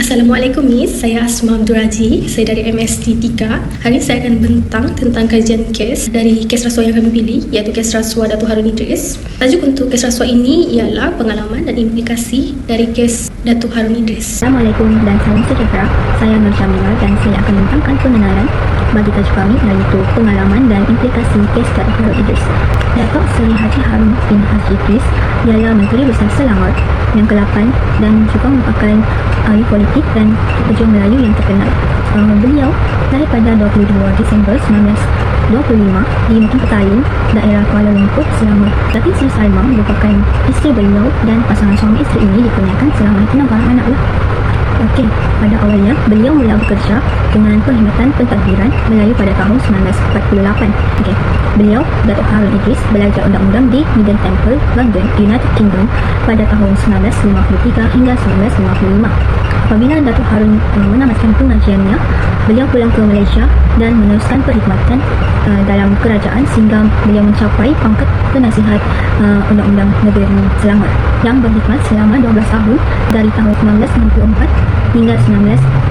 Assalamualaikum Miss, saya Asma Abdul Raji, saya dari MST 3. Hari ini saya akan bentang tentang kajian kes dari kes rasuah yang kami pilih, iaitu kes rasuah Datuk Harun Idris. Tajuk untuk kes rasuah ini ialah pengalaman dan implikasi dari kes Datuk Harun Idris. Assalamualaikum dan salam sejahtera. Saya Nur Syamila dan saya akan bentangkan pengenalan bagi tajuk kami, iaitu pengalaman dan implikasi kes Datuk Harun Idris. Datuk Seri Haji Harun bin Haji Idris ialah Menteri Besar Selangor yang ke-8 dan juga merupakan ahli politik dan pejuang Melayu yang terkenal. Beliau lahir pada 22 Disember 1925 di Mukim Petaling, daerah Kuala Lumpur, Selangor. Datin Sri Salma merupakan isteri beliau dan pasangan suami isteri ini dikurniakan selama 6 orang anak. Okey, pada awalnya beliau mula bekerja dengan perkhidmatan pentadbiran Melayu pada tahun 1948. Okey, beliau Datuk Harun Idris belajar undang-undang di Middle Temple, London, United Kingdom pada tahun 1953 hingga 1955. Apabila Datuk Harun menamatkan pengajiannya, beliau pulang ke Malaysia dan meneruskan perkhidmatan dalam kerajaan sehingga beliau mencapai pangkat penasihat undang-undang negeri Selangor yang berkhidmat selama 12 tahun dari tahun 1964 hingga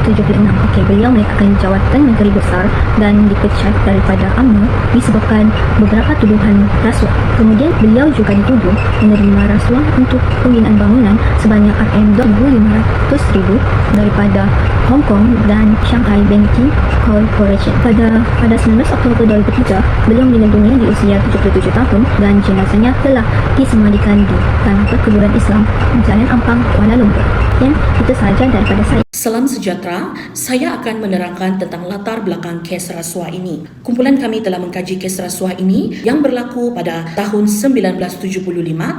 1976. Okey, beliau meletakkan jawatan Menteri Besar dan dipecat daripada UMNO disebabkan beberapa tuduhan rasuah. Kemudian beliau juga dituduh menerima rasuah untuk pembinaan bangunan sebanyak RM2,500,000 daripada Hong Kong dan Shanghai Banking Corporation. Pada 19 Oktober 2003, beliau meninggal dunia di usia 77 tahun dan jenazahnya telah disemayamkan di Tanah Perkuburan Islam Jalan Ampang, Kuala Lumpur. Dan itu sahaja daripada saya. Salam sejahtera, saya akan menerangkan tentang latar belakang kes rasuah ini. Kumpulan kami telah mengkaji kes rasuah ini yang berlaku pada tahun 1975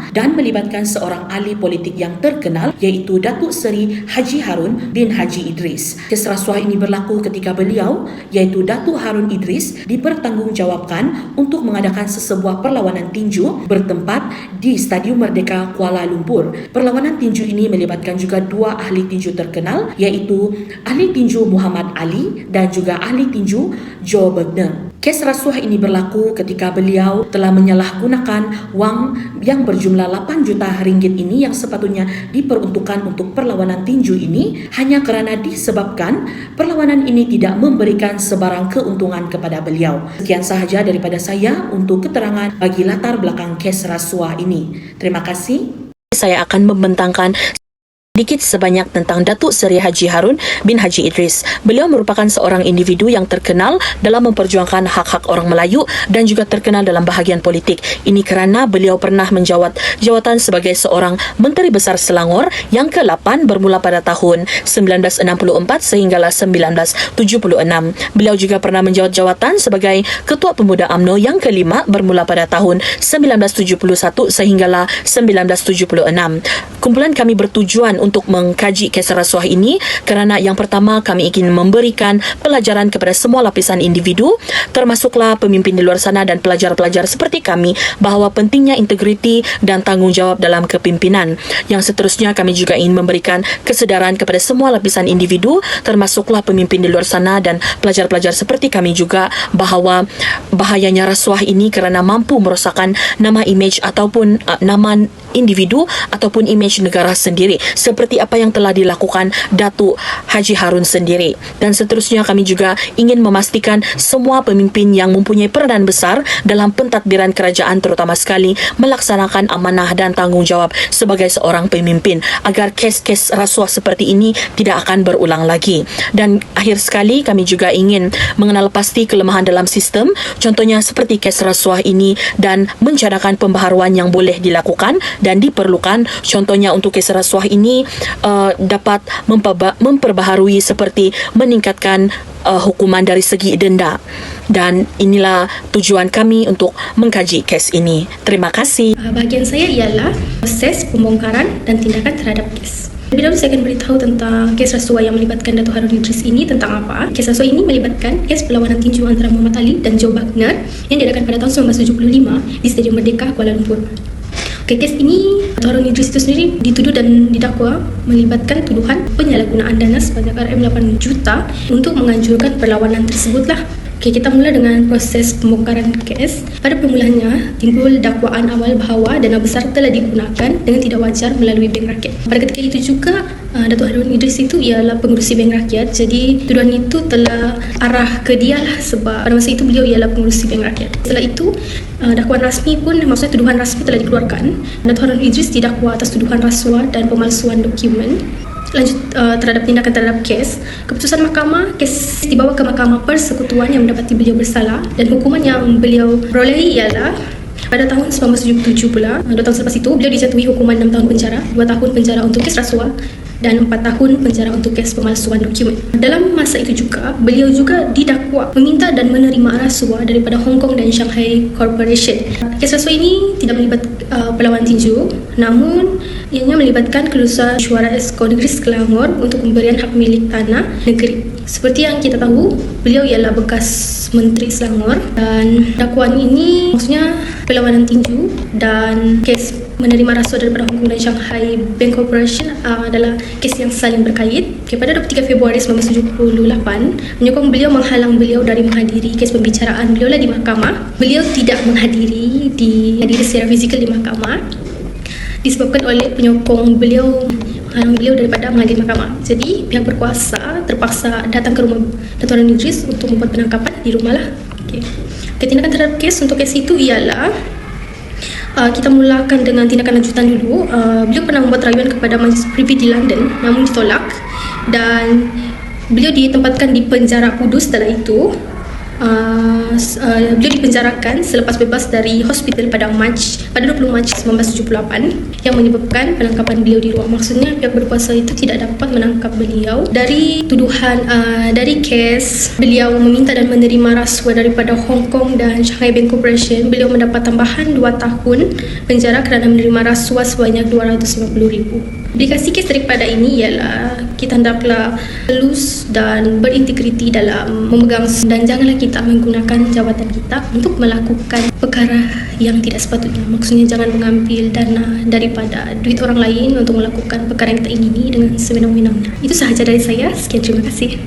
dan melibatkan seorang ahli politik yang terkenal, iaitu Datuk Seri Haji Harun bin Haji Idris. Kes rasuah ini berlaku ketika beliau, iaitu Datuk Harun Idris, dipertanggungjawabkan untuk mengadakan sesebuah perlawanan tinju bertempat di Stadium Merdeka Kuala Lumpur. Perlawanan tinju ini melibatkan juga dua ahli tinju terkenal, iaitu ahli tinju Muhammad Ali dan juga ahli tinju Joe Bergner. Kes rasuah ini berlaku ketika beliau telah menyalahgunakan wang yang berjumlah 8 juta ringgit ini yang sepatutnya diperuntukkan untuk perlawanan tinju ini hanya kerana disebabkan perlawanan ini tidak memberikan sebarang keuntungan kepada beliau. Sekian sahaja daripada saya untuk keterangan bagi latar belakang kes rasuah ini. Terima kasih. Saya akan membentangkan sedikit sebanyak tentang Datuk Seri Haji Harun bin Haji Idris. Beliau merupakan seorang individu yang terkenal dalam memperjuangkan hak-hak orang Melayu dan juga terkenal dalam bahagian politik. Ini kerana beliau pernah menjawat jawatan sebagai seorang Menteri Besar Selangor yang ke-8 bermula pada tahun 1964 sehinggalah 1976. Beliau juga pernah menjawat jawatan sebagai Ketua Pemuda UMNO yang ke-5 bermula pada tahun 1971 sehinggalah 1976. Kumpulan kami bertujuan untuk mengkaji kes rasuah ini kerana yang pertama kami ingin memberikan pelajaran kepada semua lapisan individu termasuklah pemimpin di luar sana dan pelajar-pelajar seperti kami bahawa pentingnya integriti dan tanggungjawab dalam kepimpinan. Yang seterusnya kami juga ingin memberikan kesedaran kepada semua lapisan individu termasuklah pemimpin di luar sana dan pelajar-pelajar seperti kami juga bahawa bahayanya rasuah ini kerana mampu merosakkan nama imej ataupun nama individu ataupun imej negara sendiri seperti apa yang telah dilakukan Datuk Haji Harun sendiri. Dan seterusnya kami juga ingin memastikan semua pemimpin yang mempunyai peranan besar dalam pentadbiran kerajaan terutama sekali melaksanakan amanah dan tanggungjawab sebagai seorang pemimpin agar kes-kes rasuah seperti ini tidak akan berulang lagi. Dan akhir sekali kami juga ingin mengenal pasti kelemahan dalam sistem, contohnya seperti kes rasuah ini dan mencadangkan pembaharuan yang boleh dilakukan dan diperlukan, contohnya untuk kes rasuah ini dapat memperbaharui seperti meningkatkan hukuman dari segi denda. Dan inilah tujuan kami untuk mengkaji kes ini. Terima kasih. Bahagian saya ialah proses pembongkaran dan tindakan terhadap kes. Lebih dahulu saya akan beritahu tentang kes rasuah yang melibatkan Datuk Harun Idris ini tentang apa. Kes rasuah ini melibatkan kes perlawanan tinju antara Muhammad Ali dan Joe Bergner yang diadakan pada tahun 1975 di Stadium Merdeka Kuala Lumpur. Kes ini, Datuk Harun Idris itu sendiri dituduh dan didakwa melibatkan tuduhan penyalahgunaan dana sebanyak RM8 juta untuk menganjurkan perlawanan tersebutlah. Okey, kita mula dengan proses pembongkaran kes. Pada permulaannya, timbul dakwaan awal bahawa dana besar telah digunakan dengan tidak wajar melalui bank rakyat. Pada ketika itu juga, Datuk Harun Idris itu ialah pengurusi bank rakyat. Jadi, tuduhan itu telah arah ke dia lah sebab pada masa itu beliau ialah pengurusi bank rakyat. Setelah itu, dakwaan rasmi pun, maksudnya tuduhan rasmi telah dikeluarkan. Datuk Harun Idris didakwa atas tuduhan rasuah dan pemalsuan dokumen. Lanjut terhadap tindakan terhadap kes, keputusan mahkamah, kes dibawa ke Mahkamah Persekutuan yang mendapati beliau bersalah dan hukuman yang beliau perolehi ialah pada tahun 1977 pula, 2 tahun selepas itu beliau dijatuhi hukuman 6 tahun penjara, 2 tahun penjara untuk kes rasuah dan 4 tahun penjara untuk kes pemalsuan dokumen. Dalam masa itu juga, beliau juga didakwa meminta dan menerima rasuah daripada Hong Kong dan Shanghai Corporation. Kes rasuah ini tidak melibatkan perlawanan tinju, namun ianya melibatkan kelulusan Syuara Esko Negeri Selangor untuk pemberian hak milik tanah negeri. Seperti yang kita tahu, beliau ialah bekas Menteri Selangor dan dakwaan ini maksudnya perlawanan tinju dan kes menerima rasuah daripada Hong Kong dan Shanghai Bank Corporation adalah kes yang saling berkait. Pada 23 Februari 1978, menyokong beliau menghalang beliau dari menghadiri kes pembicaraan beliau di mahkamah. Beliau tidak menghadiri secara fizikal di mahkamah disebabkan oleh penyokong beliau menghalang beliau daripada menghadiri mahkamah. Jadi pihak berkuasa terpaksa datang ke rumah Datuk Harun Idris untuk membuat penangkapan di rumah lah. Tindakan terhadap kes untuk kes itu ialah kita mulakan dengan tindakan lanjutan dulu. Beliau pernah membuat rayuan kepada Majlis Privy di London namun ditolak dan beliau ditempatkan di penjara Kudus. Setelah itu beliau dipenjarakan selepas bebas dari hospital pada 20 Mac 1978 yang menyebabkan penangkapan beliau di ruang. Maksudnya pihak berkuasa itu tidak dapat menangkap beliau dari tuduhan dari kes beliau meminta dan menerima rasuah daripada Hong Kong dan Shanghai Bank Corporation. Beliau mendapat tambahan 2 tahun penjara kerana menerima rasuah sebanyak 250,000. Implikasi kes daripada ini ialah kita hendaklah lulus dan berintegriti dalam memegang dan janganlah kita menggunakan jawatan kita untuk melakukan perkara yang tidak sepatutnya. Maksudnya jangan mengambil dana daripada duit orang lain untuk melakukan perkara yang kita ingini dengan sewenang-wenangnya. Itu sahaja dari saya. Sekian, terima kasih.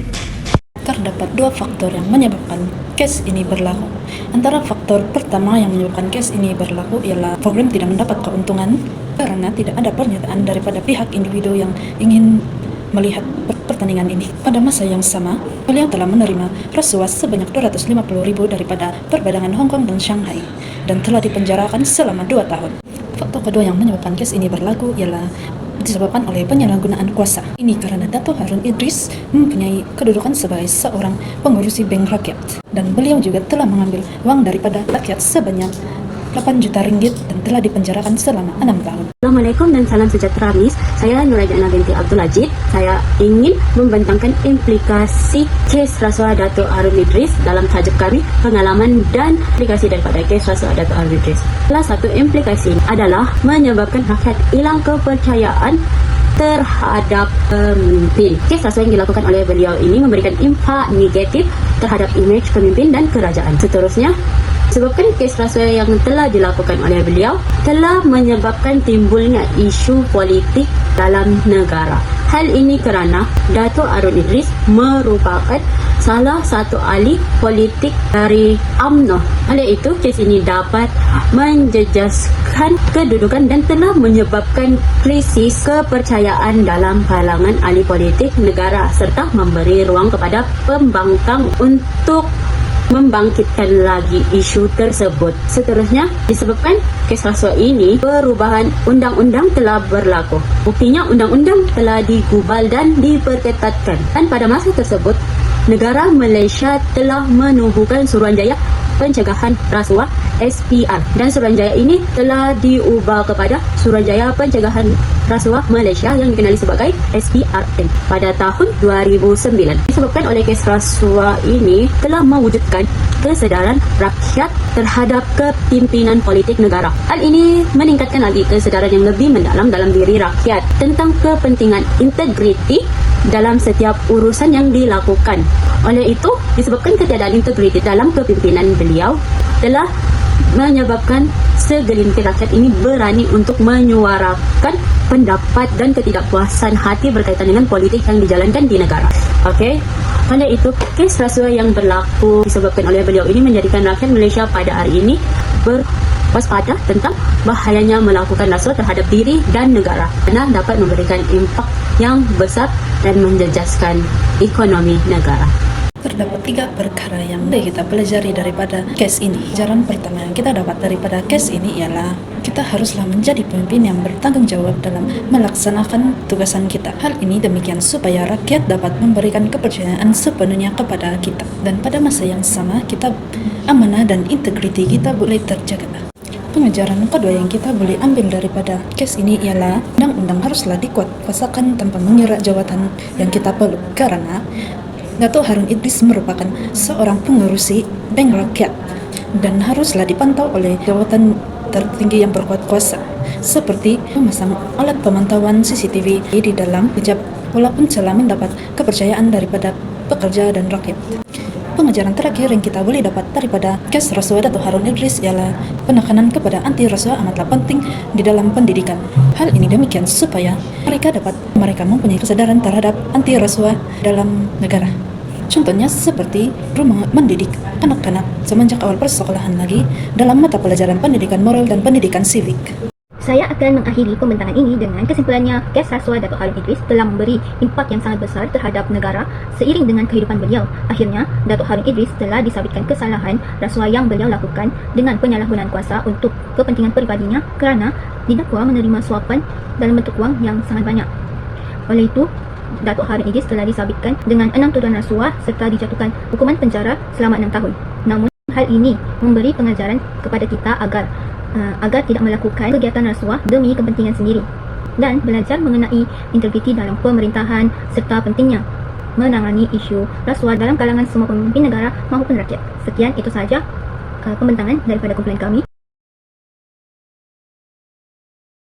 Terdapat 2 faktor yang menyebabkan kes ini berlaku. Antara faktor pertama yang menyebabkan kes ini berlaku ialah program tidak mendapat keuntungan karena tidak ada pernyataan daripada pihak individu yang ingin melihat pertandingan ini. Pada masa yang sama, beliau telah menerima rasuah sebanyak 250,000 daripada perdagangan Hong Kong dan Shanghai dan telah dipenjarakan selama 2 tahun. Faktor kedua yang menyebabkan kes ini berlaku ialah disebabkan oleh penyalahgunaan kuasa. Ini karena Datuk Harun Idris mempunyai kedudukan sebagai seorang pengurusi bank rakyat dan beliau juga telah mengambil wang daripada rakyat sebanyak 8 juta ringgit dan telah dipenjarakan selama 6 tahun. Assalamualaikum dan salam sejahtera Miss. Saya Nurajana binti Abdul Ajid. Saya ingin membentangkan implikasi kes rasuah Datuk Harun Idris dalam tajuk kami, pengalaman dan implikasi daripada kes rasuah Datuk Harun Idris. Salah satu implikasi adalah menyebabkan rakyat hilang kepercayaan terhadap pemimpin. Kes rasuah yang dilakukan oleh beliau ini memberikan impak negatif terhadap imej pemimpin dan kerajaan. Seterusnya, sebabkan kes rasuah yang telah dilakukan oleh beliau telah menyebabkan timbulnya isu politik dalam negara. Hal ini kerana Datuk Harun Idris merupakan salah satu ahli politik dari UMNO. Oleh itu, kes ini dapat menjejaskan kedudukan dan telah menyebabkan krisis kepercayaan dalam kalangan ahli politik negara serta memberi ruang kepada pembangkang untuk membangkitkan lagi isu tersebut. Seterusnya, disebabkan kes rasuah ini, perubahan undang-undang telah berlaku. Buktinya, undang-undang telah digubal dan diperketatkan. Dan pada masa tersebut, negara Malaysia telah menubuhkan Suruhanjaya Pencegahan Rasuah SPR dan Suruhanjaya ini telah diubah kepada Suruhanjaya Pencegahan Rasuah Malaysia yang dikenali sebagai SPRM pada tahun 2009. Disebabkan oleh kes rasuah ini telah mewujudkan kesedaran rakyat terhadap kepimpinan politik negara. Hal ini meningkatkan lagi kesedaran yang lebih mendalam dalam diri rakyat tentang kepentingan integriti dalam setiap urusan yang dilakukan. Oleh itu, disebabkan ketiadaan integriti dalam kepimpinan beliau telah menyebabkan segelintir rakyat ini berani untuk menyuarakan pendapat dan ketidakpuasan hati berkaitan dengan politik yang dijalankan di negara. Okey. Oleh itu, kes rasuah yang berlaku disebabkan oleh beliau ini menjadikan rakyat Malaysia pada hari ini berwaspada tentang bahayanya melakukan rasuah terhadap diri dan negara kerana dapat memberikan impak yang besar dan menjejaskan ekonomi negara. Terdapat 3 perkara yang kita pelajari daripada kes ini. Pelajaran pertama yang kita dapat daripada kes ini ialah kita haruslah menjadi pemimpin yang bertanggung jawab dalam melaksanakan tugasan kita. Hal ini demikian supaya rakyat dapat memberikan kepercayaan sepenuhnya kepada kita. Dan pada masa yang sama, kita amanah dan integriti kita boleh terjaga. Pengajaran kedua yang kita boleh ambil daripada kes ini ialah undang-undang haruslah dikuatkuasakan tanpa mengira jawatan yang kita perlu, karena Datuk Harun Idris merupakan seorang pengurusi bank rakyat dan haruslah dipantau oleh jawatan tertinggi yang berkuat kuasa seperti memasang alat pemantauan CCTV di dalam pejabat walaupun telah mendapat kepercayaan daripada pekerja dan rakyat. Pengajaran terakhir yang kita boleh dapat daripada kes rasuah Datuk Harun Idris ialah penekanan kepada anti rasuah amatlah penting di dalam pendidikan. Hal ini demikian supaya mereka mempunyai kesadaran terhadap anti rasuah dalam negara. Contohnya seperti rumah mendidik anak-anak semenjak awal persekolahan lagi dalam mata pelajaran pendidikan moral dan pendidikan sivik. Saya akan mengakhiri pembentangan ini dengan kesimpulannya, kes rasuah Datuk Harun Idris telah memberi impak yang sangat besar terhadap negara seiring dengan kehidupan beliau. Akhirnya, Datuk Harun Idris telah disabitkan kesalahan rasuah yang beliau lakukan dengan penyalahgunaan kuasa untuk kepentingan peribadinya kerana didakwa menerima suapan dalam bentuk wang yang sangat banyak. Oleh itu, Datuk Harun Idris telah disabitkan dengan 6 tuduhan rasuah serta dijatuhkan hukuman penjara selama 6 tahun. Namun, hal ini memberi pengajaran kepada kita agar tidak melakukan kegiatan rasuah demi kepentingan sendiri dan belajar mengenai integriti dalam pemerintahan serta pentingnya menangani isu rasuah dalam kalangan semua pemimpin negara maupun rakyat. Sekian, itu sahaja pembentangan daripada kumpulan kami.